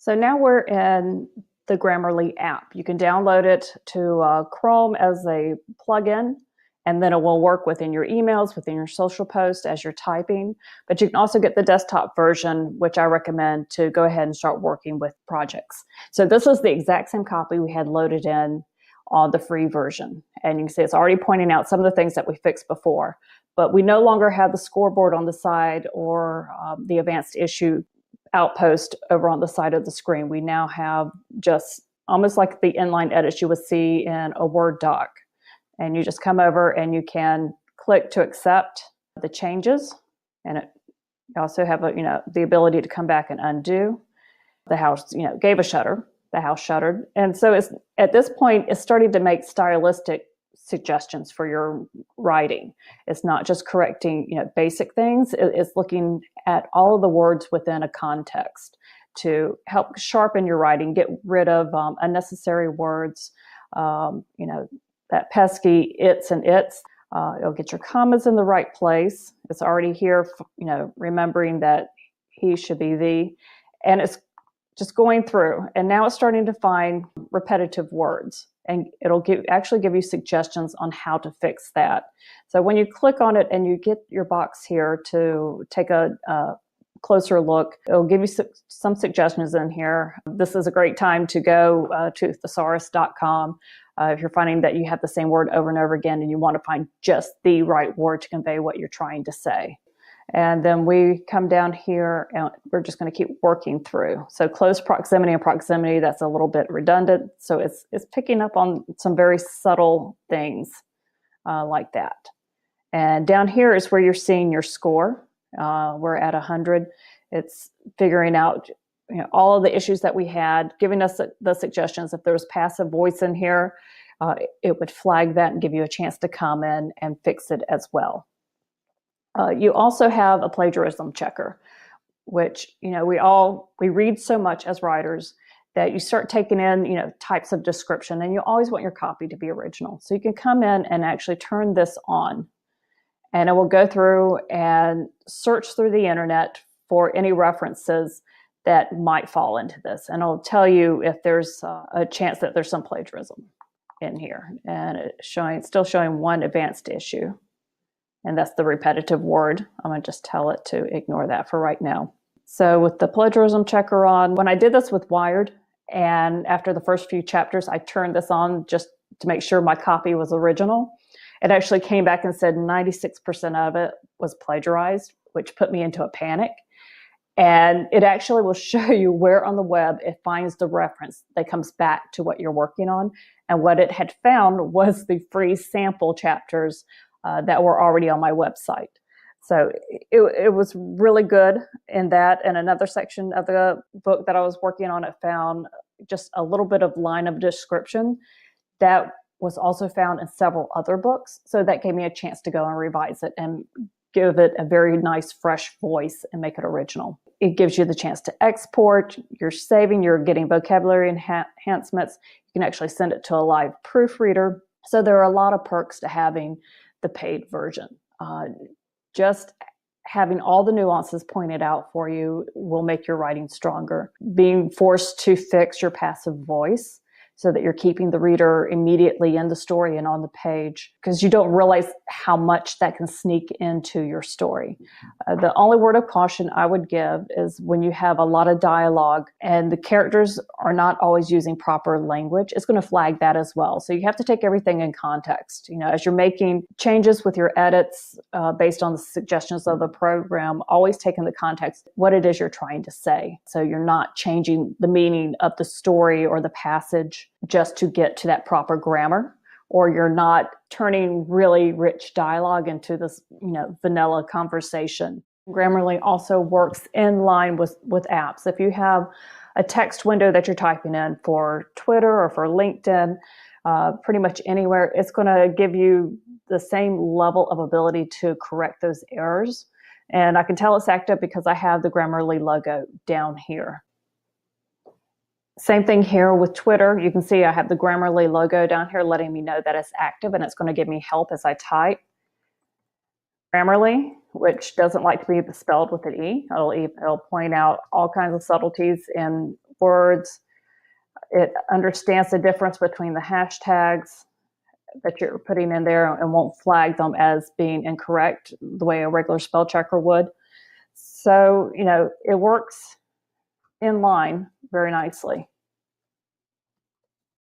So now we're in the Grammarly app. You can download it to Chrome as a plugin, and then it will work within your emails, within your social posts as you're typing. But you can also get the desktop version, which I recommend to go ahead and start working with projects. So this is the exact same copy we had loaded in on the free version. And you can see it's already pointing out some of the things that we fixed before. But we no longer have the scoreboard on the side or the advanced issue outpost over on the side of the screen. We now have just almost like the inline edits you would see in a Word doc. And you just come over and you can click to accept the changes. And you also have the ability to come back and undo. The house gave a shutter. The house shuttered. And so at this point, it's starting to make stylistic suggestions for your writing. It's not just correcting basic things. It's looking at all of the words within a context to help sharpen your writing, get rid of unnecessary words, that pesky its and its. It'll get your commas in the right place. It's already here, remembering that he should be thee. And it's just going through. And now it's starting to find repetitive words. And it'll actually give you suggestions on how to fix that. So when you click on it and you get your box here to take a closer look, it'll give you some suggestions in here. This is a great time to go to thesaurus.com if you're finding that you have the same word over and over again and you want to find just the right word to convey what you're trying to say. And then we come down here and we're just going to keep working through. So close proximity and proximity, that's a little bit redundant. So it's picking up on some very subtle things like that. And down here is where you're seeing your score. We're at 100. It's figuring out all of the issues that we had, giving us the suggestions. If there was passive voice in here, it would flag that and give you a chance to come in and fix it as well. You also have a plagiarism checker, which we read so much as writers that you start taking in types of description, and you always want your copy to be original. So you can come in and actually turn this on, and it will go through and search through the internet for any references that might fall into this, and it'll tell you if there's a chance that there's some plagiarism in here. And it's still showing one advanced issue. And that's the repetitive word. I'm going to just tell it to ignore that for right now. So with the plagiarism checker on, when I did this with Wired, and after the first few chapters, I turned this on just to make sure my copy was original. It actually came back and said 96% of it was plagiarized, which put me into a panic. And it actually will show you where on the web it finds the reference that comes back to what you're working on. And what it had found was the free sample chapters that were already on my website. So it was really good in that. And another section of the book that I was working on, it found just a little bit of line of description that was also found in several other books. So that gave me a chance to go and revise it and give it a very nice, fresh voice and make it original. It gives you the chance to export. You're saving, you're getting vocabulary enhancements. You can actually send it to a live proofreader. So there are a lot of perks to having the paid version. Just having all the nuances pointed out for you will make your writing stronger. Being forced to fix your passive voice so that you're keeping the reader immediately in the story and on the page, because you don't realize how much that can sneak into your story. The only word of caution I would give is when you have a lot of dialogue and the characters are not always using proper language, it's going to flag that as well. So you have to take everything in context. As you're making changes with your edits based on the suggestions of the program, always take in the context what it is you're trying to say. So you're not changing the meaning of the story or the passage just to get to that proper grammar, or you're not turning really rich dialogue into this, vanilla conversation. Grammarly also works in line with apps. If you have a text window that you're typing in for Twitter or for LinkedIn, pretty much anywhere, it's going to give you the same level of ability to correct those errors. And I can tell it's active because I have the Grammarly logo down here. Same thing here with Twitter. You can see I have the Grammarly logo down here letting me know that it's active, and it's going to give me help as I type. Grammarly, which doesn't like to be spelled with an E. It'll point out all kinds of subtleties in words. It understands the difference between the hashtags that you're putting in there and won't flag them as being incorrect the way a regular spell checker would. So, it works in line very nicely.